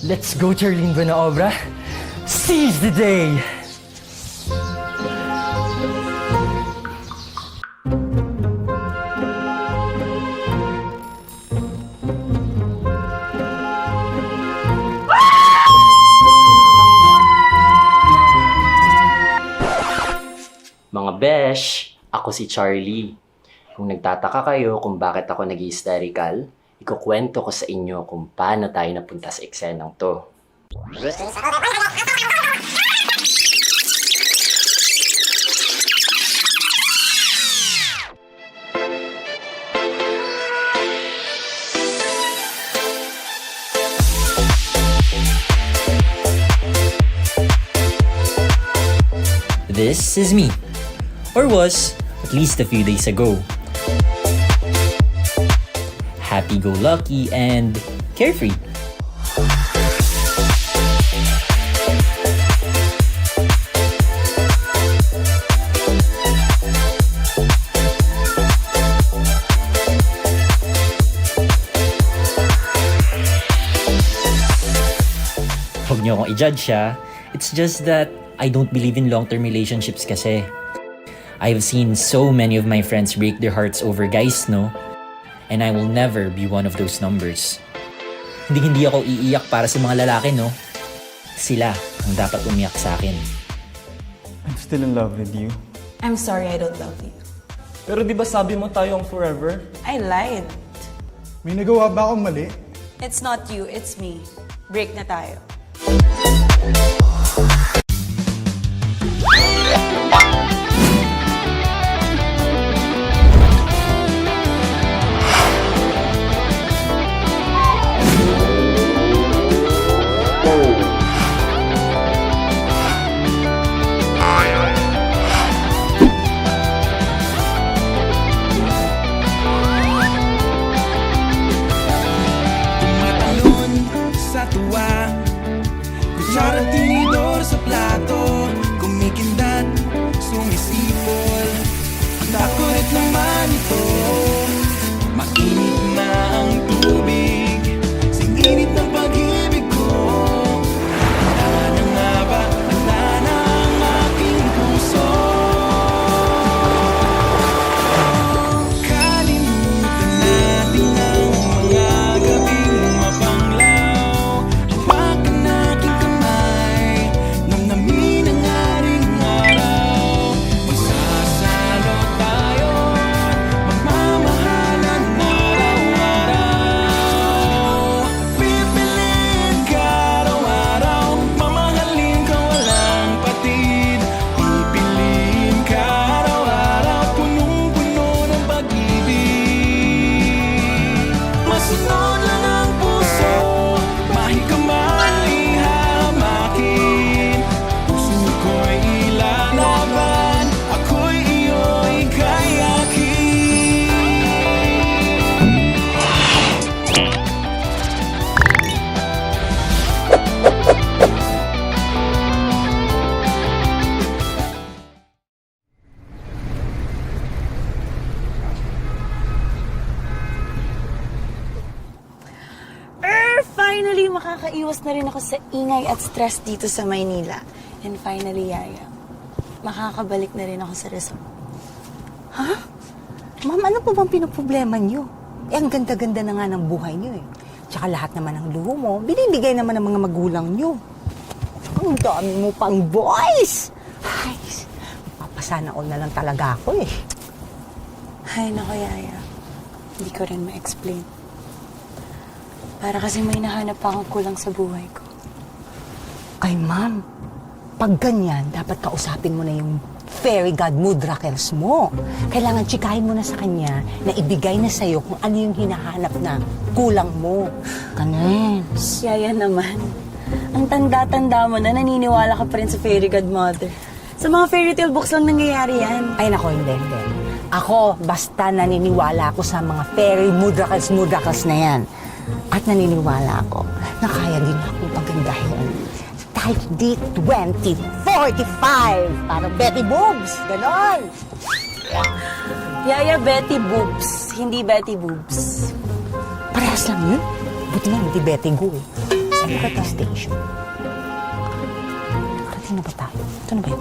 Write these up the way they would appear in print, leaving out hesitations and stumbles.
Let's go, Charlene Buenaobra. Seize the day! Mga besh, ako si Charlie. Kung nagtataka kayo kung bakit ako nag-hysterical, ikukwento ko sa inyo kung paano tayo napunta sa eksenang to. This is me. Or was, at least a few days ago. Happy-go-lucky and carefree. Huwag niyo akong i-judge siya. It's just that I don't believe in long-term relationships kasi. I've seen so many of my friends break their hearts over guys, no? And I will never be one of those numbers. Hindi ako iiyak para sa mga lalaki, no? Sila ang dapat umiyak sa akin. I'm still in love with you. I'm sorry I don't love you. Pero di ba sabi mo tayo ang forever? I lied. May nagawa ba akong mali? It's not you, it's me. Break na tayo. Tumatalon sa tuwa, kutsara tinidor sa plato, kumikindat, sumisipol. Nakulit naman ito, mainit na ang tubig, singinit ng pag-ibig ko. Handa na nga ba, handa na ang aking puso. Kalimutan natin ang mga gabing mapanglaw. Hawakan aking kamay, namnamin ang aring araw. Magsasalo tayo, magmamahalan araw-araw. Pipiliin ka araw-araw, mamahalin ka walang patid. Pipiliin ka araw-araw, punong-puno ng pag-ibig. Masunod lang ang puso, mahikaman ihamakin. Puso ko'y ilalaban, ako'y iyo'y kayakin. Finally, makakaiwas na rin ako sa ingay at stress dito sa Maynila. And finally, Yaya, makakabalik na rin ako sa resort. Ha? Ma'am, ano po bang pinoproblema niyo? Eh, ang ganda-ganda na nga ng buhay niyo eh. Tsaka lahat naman ng luho mo, binibigay naman ng mga magulang niyo. Ang dami mo pang boys! Ay, papasana all na lang talaga ako eh. Ay, nako, Yaya. Hindi ko rin ma-explain. Para kasi may nahanap akong kulang sa buhay ko. Ay, ma'am, pag ganyan, dapat kausapin mo na yung fairy god Mudrakels mo. Kailangan tsikahin mo na sa kanya na ibigay na sa'yo kung ano yung hinahanap na kulang mo. Ganun. Yaya naman. Ang tanda-tanda mo na naniniwala ka pa rin sa fairy godmother. Sa mga fairy tale books lang nangyayari yan. Ay, nako, hindi. Ako, basta naniniwala ako sa mga fairy Mudrakels na yan. At naniniwala ako na kaya din akong pagandahin. Type D2045. Parang Betty Boobs. Ganon. Yaya Betty Boobs, hindi Betty Boobs. Parehas lang yun. Buti nga, hindi Betty Go eh. Saan ba tayo? Station. Nakarating na ba tayo? Ito na ba yun?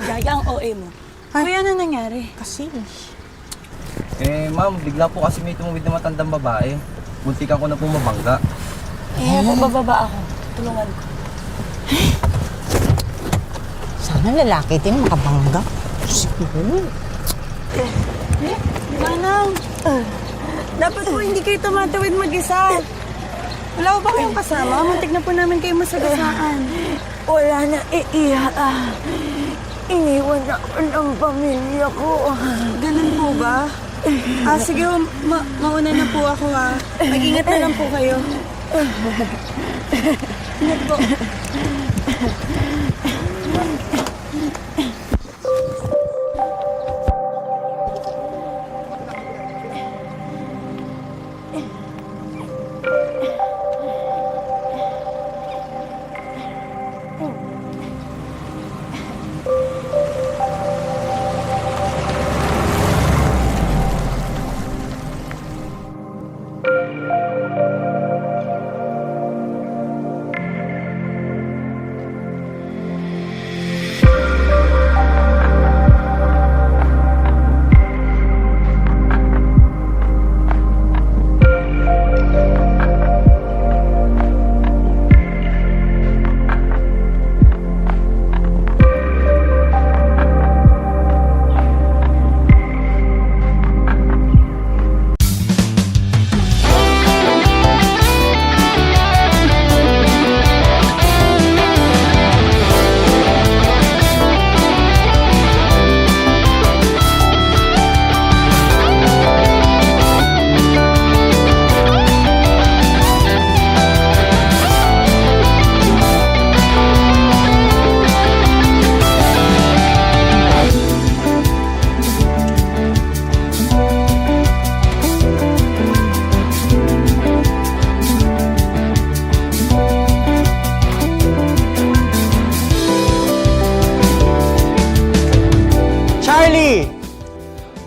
Yaya, ang OA mo. Kuya, ano nangyari? Kasi, Ma'am, bigla po kasi may tumawid na matandang babae. Muntikan ko na po mabangga. Bababa ako. Tulungan ko. sana lalaki din makabangga. Siguro. Manang! Dapat po hindi kayo tumatawid mag-isa. Wala ko ba kayong kasama? Muntik na po namin kayo masagasaan. Wala na iiyak. Iniwan ako ng pamilya ko. Ganun po ba? Sige, mauna na po ako Mag-ingat na lang po kayo. Ingat po.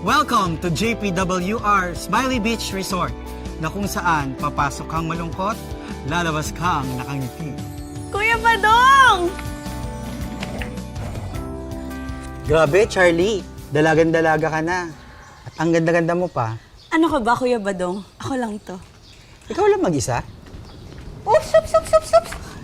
Welcome to JPWR Smiley Beach Resort na kung saan papasok kang malungkot, lalabas kang nakangiti. Kuya Badong! Grabe, Charlie. Dalagan-dalaga ka na. At ang ganda-ganda mo pa. Ano ka ba, Kuya Badong? Ako lang to. Ikaw lang mag-isa? Oops!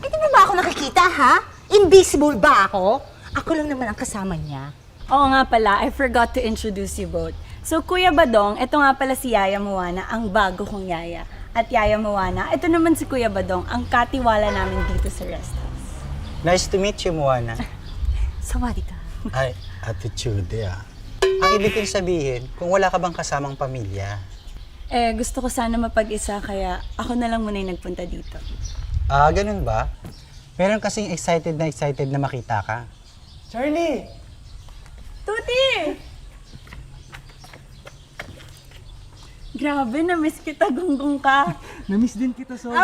Hindi mo ba ako nakikita, ha? Invisible ba ako? Ako lang naman ang kasama niya. Oo nga pala, I forgot to introduce you both. So, Kuya Badong, ito nga pala si Yaya Moana, ang bago kong yaya. At Yaya Moana, ito naman si Kuya Badong, ang katiwala namin dito sa rest house. Nice to meet you, Moana. Sawadi ka. Ay, attitude, Ang ibig kong sabihin, kung wala ka bang kasamang pamilya? Gusto ko sana mapag-isa, kaya ako na lang muna yung nagpunta dito. Ah, ganun ba? Meron kasing excited na makita ka. Charlie! Tuti! Grabe, na-miss kita, gunggong ka. Na-miss din kita sobra.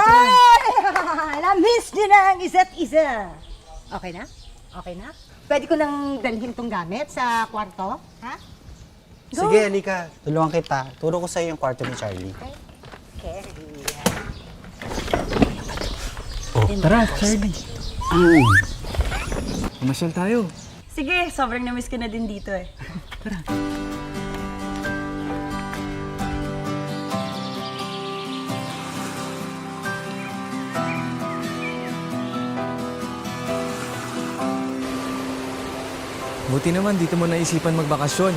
Na-miss niyo na ang isa't isa. Okay na? Okay na? Pwede ko nang dalhin tong gamit sa kwarto? Ha? Go. Sige, halika. Tulungan kita. Turo ko sa'yo yung kwarto ni Charlie. Okay. Tara, Charlie. Pumasyal tayo. Sige, sobrang na-miss ko na din dito Buti naman, dito mo naisipan magbakasyon.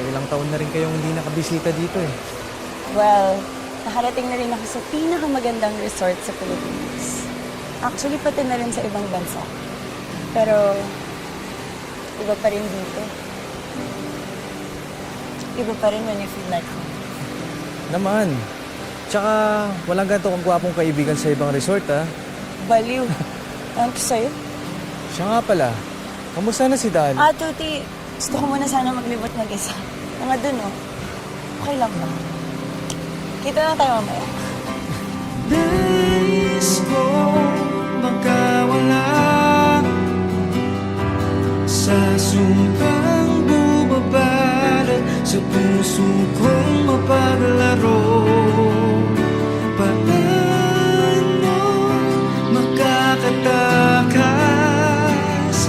Ilang taon na rin kayong hindi nakabisita dito Well, nakarating na rin ako sa pinakamagandang resort sa Pilipinas. Actually, pati na rin sa ibang bansa. Pero, iba pa rin dito. Iba pa rin when you feel like home. Naman. Tsaka, walang ganito kang gwapong kaibigan sa ibang resort, Baliw. Ano to sa'yo? Siya nga pala, kamusta na si Dal? Tuti, gusto ko muna sana maglibot mag-isa. Mga dun, oh. Okay lang ba? Kita na tayo mamaya. Nais ko magkawala sa sumpang bumabalot sa puso kong mapaglaro. Paano makakatakas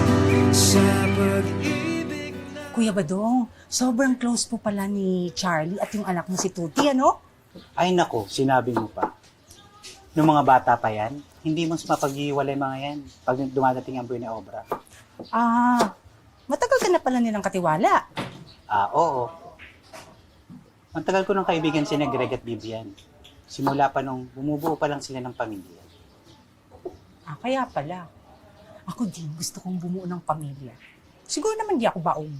sa pag-ibig na... Kuya Badong, sobrang close po pala ni Charlie at yung anak mo si Tuti, ano? Ay nako, sinabi mo pa. Noong mga bata pa yan, hindi mo mapag-iwalay mga yan pag dumadating ang buhay na obra. Matagal ka na pala nilang katiwala. Oo. Matagal ko ng kaibigan si Greg at Vivian. Simula pa nung bumubuo pa lang sila ng pamilya. Kaya pala. Ako din, gusto kong bumuo ng pamilya. Siguro naman di ako baong.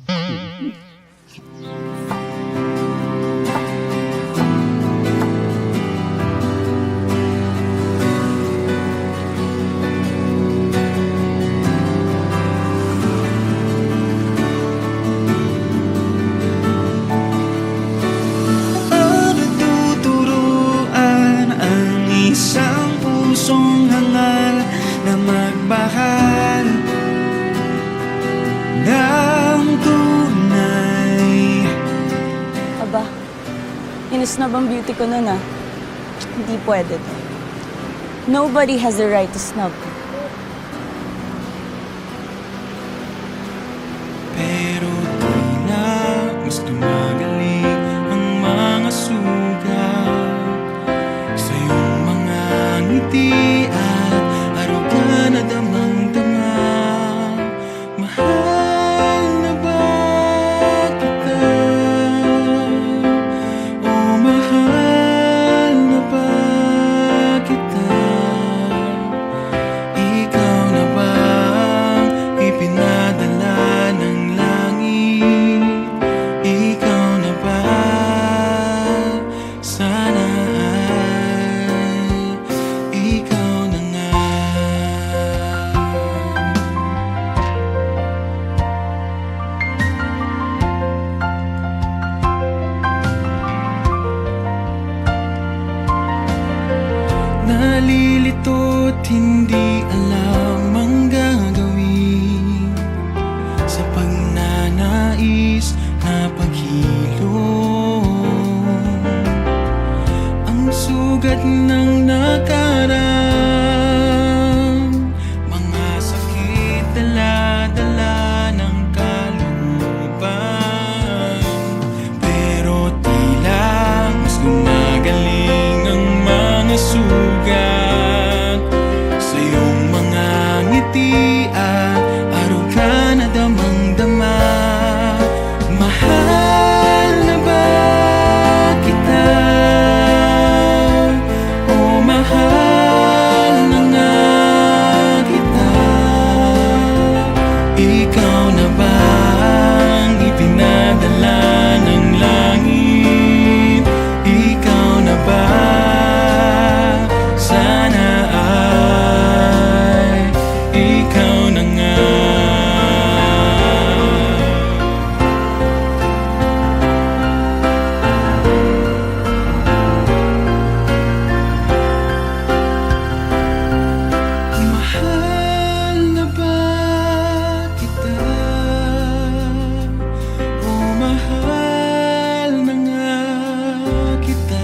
Paano tuturuan ang isang pusong hangal na magmahal ng tunay? Aba, inis na bang beauty ko nun, ah? Hindi pwede to. Nobody has the right to snub. Pero tila mas gumagaling ang mga sugat sa iyong mga ngiti at aruga na damang-dama. Mahal na ba kita? O mahal na ba kita? Ikaw na ba ang ipinadala ng langit? Ikaw na ba? Sana ay ikaw na nga. Nalilito't hindi alam ang gagawin sa pagnanais na paghilom. Ang sugat ng nakaraan, mga sakit dala-dala ng kalooban. Pero tila mas gumagaling ang mga sugat sa iyong mga ngiti at aruga na damang-dama. Mahal na ba kita? O mahal na nga kita? Ikaw na ba ang ipinadala ng langit? Ikaw na ba? Sana ay ikaw na nga. Mahal na ba kita? O mahal na nga kita?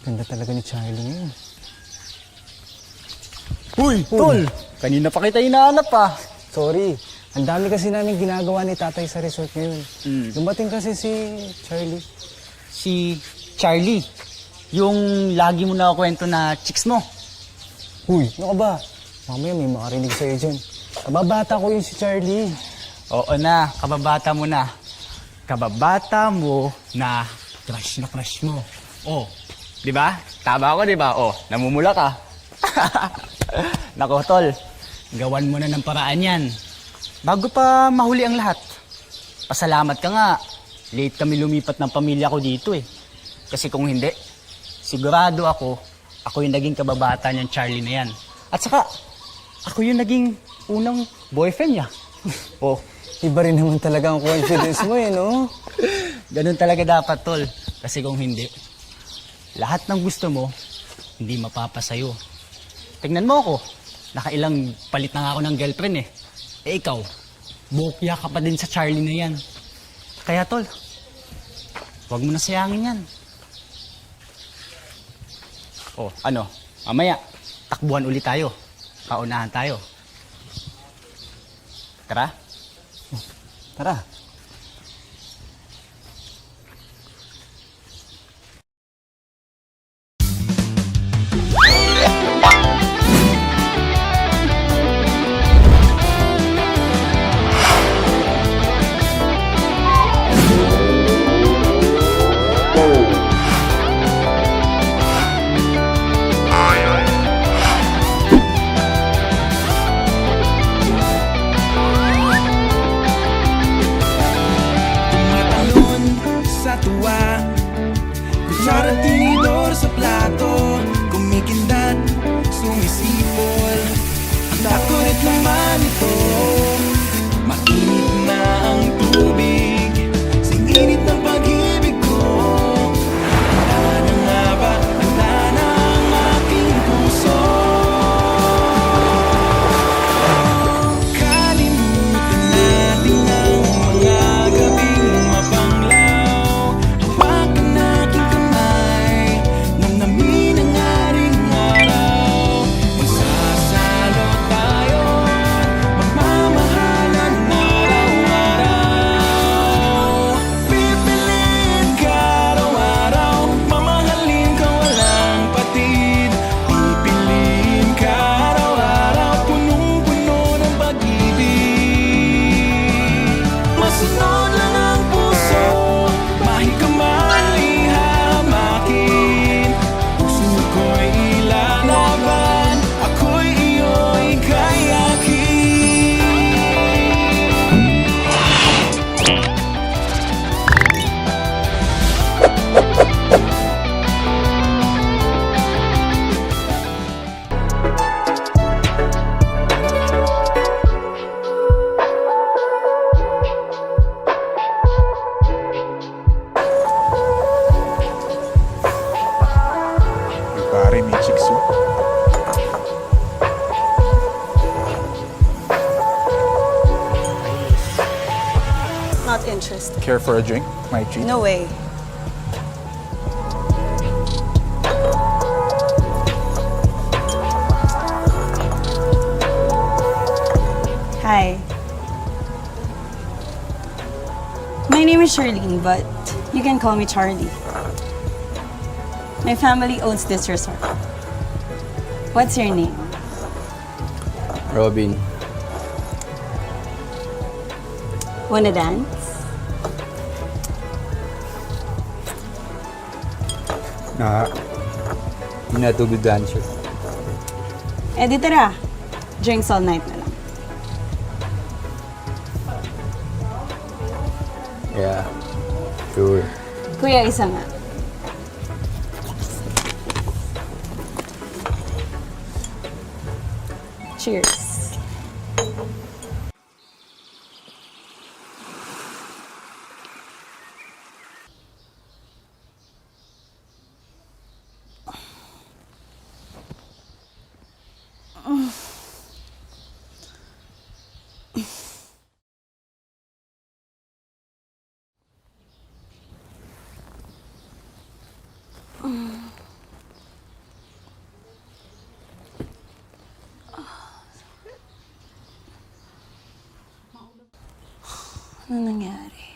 Ganda talaga ni Charlie ngayon. Uy, tol! Kanina pa kita hinahanap ah. Sorry, Ang dami kasi namin ginagawa ni tatay sa resort ngayon. Dumating kasi si Charlie. Si Charlie, yung lagi mo na kwento na chicks mo. Huy, ano ka ba? Mamaya may makarinig sa'yo dyan. Kababata ko yung si Charlie. Oo na, kababata mo na. Kababata mo na crush mo. Oh, di ba? Tama ako, di ba? Oh, namumula ka. Nako, tol. Gawan mo na ng paraan yan. Bago pa mahuli ang lahat. Pasalamat ka nga. Late kami lumipat ng pamilya ko dito eh. Kasi kung hindi, sigurado ako yung naging kababata niyang Charlie na yan. At saka, ako yung naging unang boyfriend niya. Oh, Iba rin naman talaga ang confidence mo eh, no? ganun talaga dapat, tol. Kasi kung hindi, lahat ng gusto mo, hindi mapapasayo. Tingnan mo ako, nakailang palit na nga ako ng girlfriend eh. Eh ikaw, bokya ka pa din sa Charlie na yan. Kaya tol, huwag mo na sayangin yan. Oh, ano, mamaya, takbuhan ulit tayo. Kaunahan tayo. Tara. Tara. Tumatalon sa tuwa, kutsara tinidor sa plato, kumikindat, sumisipol. Ang takurit naman ito, mainit na ang tubig, singinit ng pag-ibig ko. Handa na nga ba, handa na ang aking puso. Kalimutan natin ang mga gabing mapanglaw. Hawakan aking kamay, namnamin ang aring araw. Magsasalo tayo, magmamahalan araw-araw. Pipiliin ka araw-araw, mamahalin ka walang patid. Pipiliin ka araw-araw, punong-puno ng pag-ibig. Masunod lang ang puso, mahikaman ihamakin. Puso ko'y ilalaban, ako'y iyo'y kayakin. Pare, may chicks oh. Not interested. Care for a drink? My treat. No way. Hi. My name is Charlene, but you can call me Charlie. My family owns this resort. What's your name? Robin, Wanna dance? you're not a good dancer. Eh di tara. Drinks all night na lang. Yeah, sure. Kuya, isa nga. Cheers. Ano nangyari?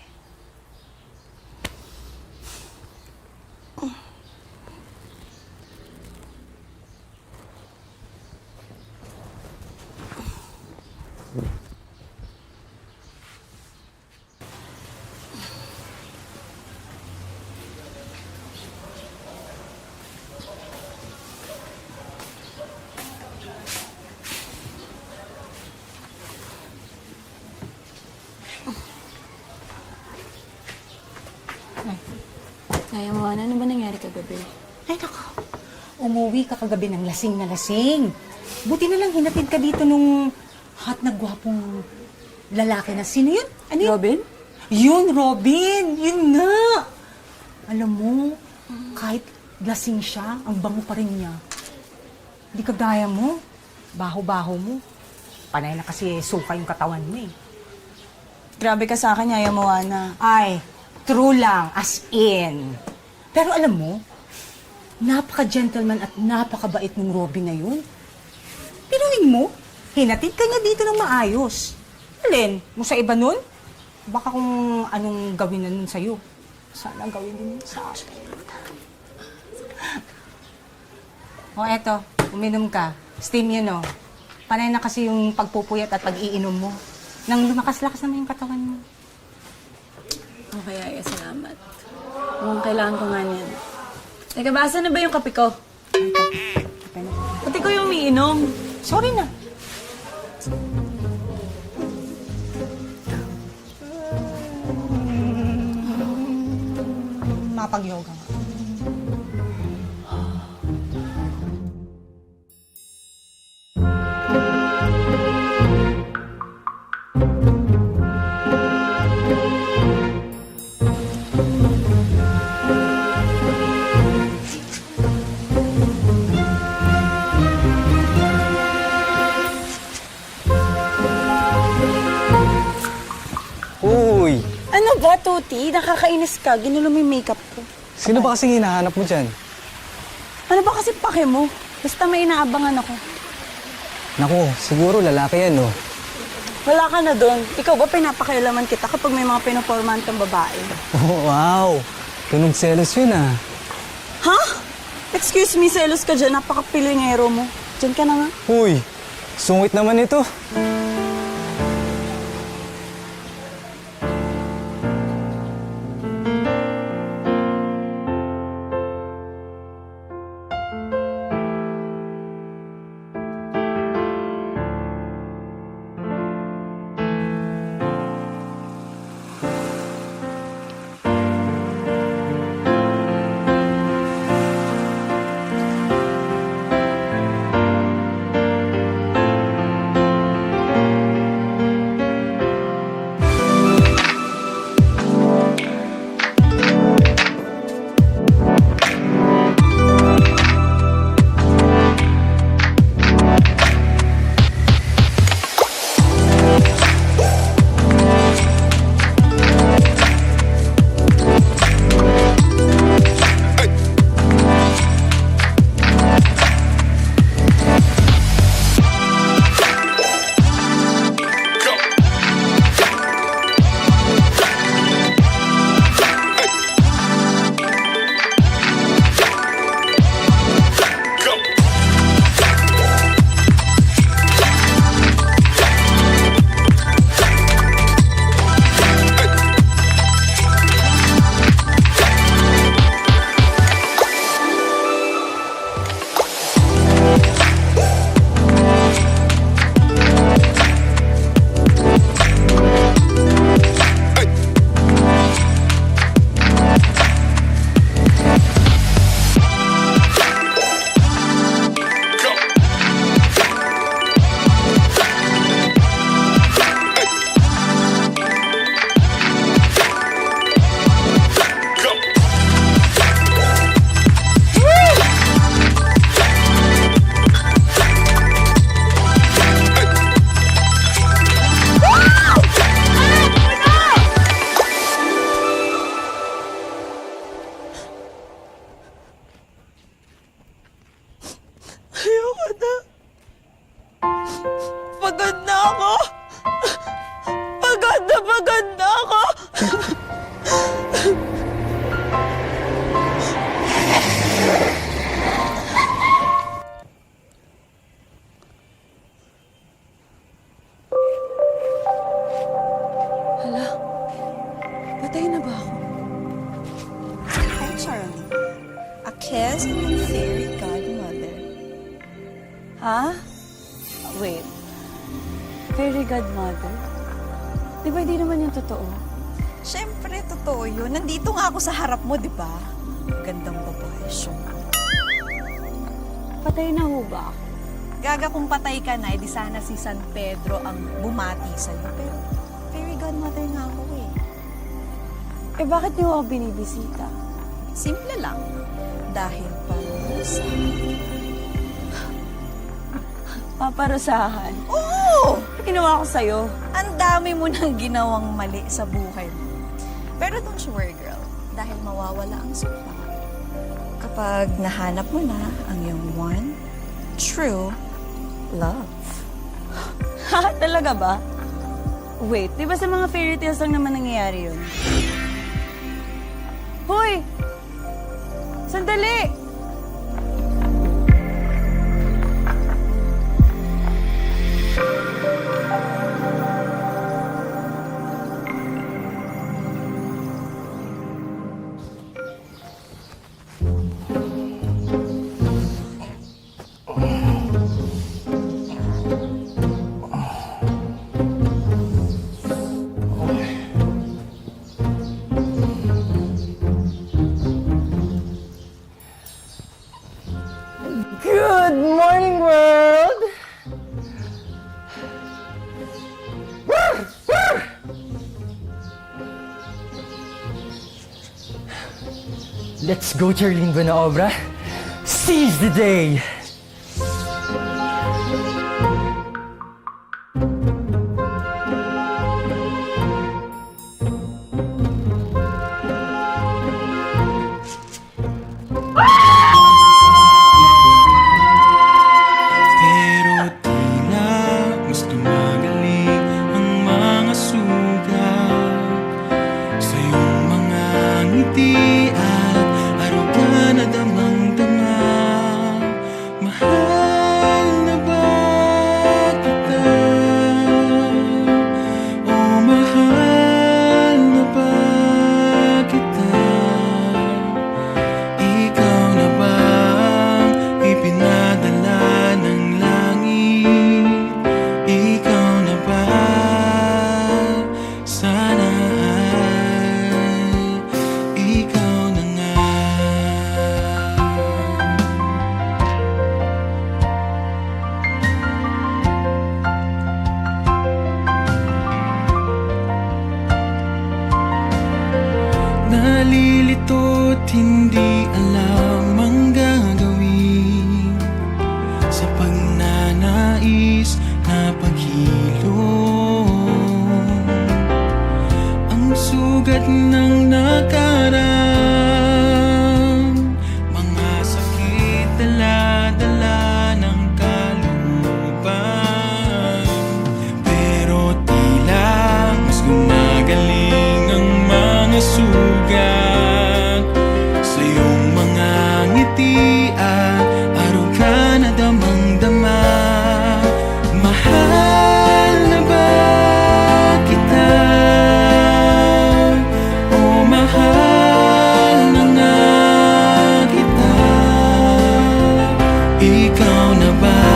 Kaya mo, ano ba nangyari kagabi? Ay, nako. Umuwi ka kagabi ng lasing na lasing. Buti na lang hinatid ka dito nung hot na gwapong lalaki na. Sino yun? Ano yun? Robin? Yun, Robin! Yun nga! Alam mo, kahit lasing siya, ang bango pa rin niya. Hindi kagaya mo. Baho-baho mo. Panay na kasi suka yung katawan mo eh. Grabe ka sa akin, Yaya Moana. Ay, true lang, as in. Pero alam mo, napaka-gentleman at napakabait ng Robin na yun. Pinuin mo, hinatid ka niya dito ng maayos. Alin, mo sa iba nun? Baka kung anong gawin na nun sa'yo. Sana gawin din yun sa akin. O eto, uminom ka. Steam yun o. Panay na kasi yung pagpupuyat at pag-iinom mo. Nang lumakas-lakas naman yung katawan mo. Okay, Yaya, salamat. Mukhang kailangan ko nga niyan. Teka, basa na ba yung kape ko? Pati ko yung umiinom. Sorry na. Mapag-yoga nga. Uy! Ano ba, Tuti? Nakakainis ka. Ginulo mo yung makeup ko. Sino ba kasing hinahanap mo dyan? Ano ba kasi pake mo? Basta may inaabangan ako. Naku, siguro lalaki yan, no? Wala ka na doon. Ikaw ba pinapakialaman kita kapag may mga pinaporman kang babae? Oh, wow! Tunog selos yun, ah. Ha? Excuse me, selos ka dyan. Napaka-pilingero mo. Diyan ka na nga. Uy! Sungit naman ito. Pagod na ako! Pagod na ako! Ha? Wait. Fairy godmother? Di ba hindi naman yung totoo? Siyempre, totoo yun. Nandito nga ako sa harap mo, di ba? Gandang babae, siya. Patay na ho ba ako? Gaga kung patay ka na, edi sana si San Pedro ang bumati sa'yo. Pero, fairy godmother nga ako eh. Eh bakit niyo ako binibisita? Simple lang. Dahil parusa. Paparusahan? Oo! Ano ginawa ko sa'yo? Ang dami mo nang ginawang mali sa buhay mo. Pero don't you worry, girl. Dahil mawawala ang sumpa. Kapag nahanap mo na ang iyong one true love. Ha? Talaga ba? Wait, di ba sa mga fairy tales lang naman nangyayari yun? Hoy! Sandali! Good morning, world! Let's go, Charlene Buenaobra. Seize the day! Pero tila mas gumagaling ang mga sugat sa iyong mga ngiti at aruga na damang-dama. Mahal na ba kita? O mahal na ba kita? Ikaw na ba ang ipinadala ng langit? Ikaw na ba? Sana ay ikaw na nga. Nalilito't hindi alam ang gagawin sa pagnanais na paghilom. Ang sugat ng nakaraan, mga sakit dala-dala ng kalooban. Pero tila mas gumagaling ang mga sugat sa iyong mga ngiti at aruga na damang-dama. Mahal na ba kita? O mahal na nga kita? Ikaw na ba?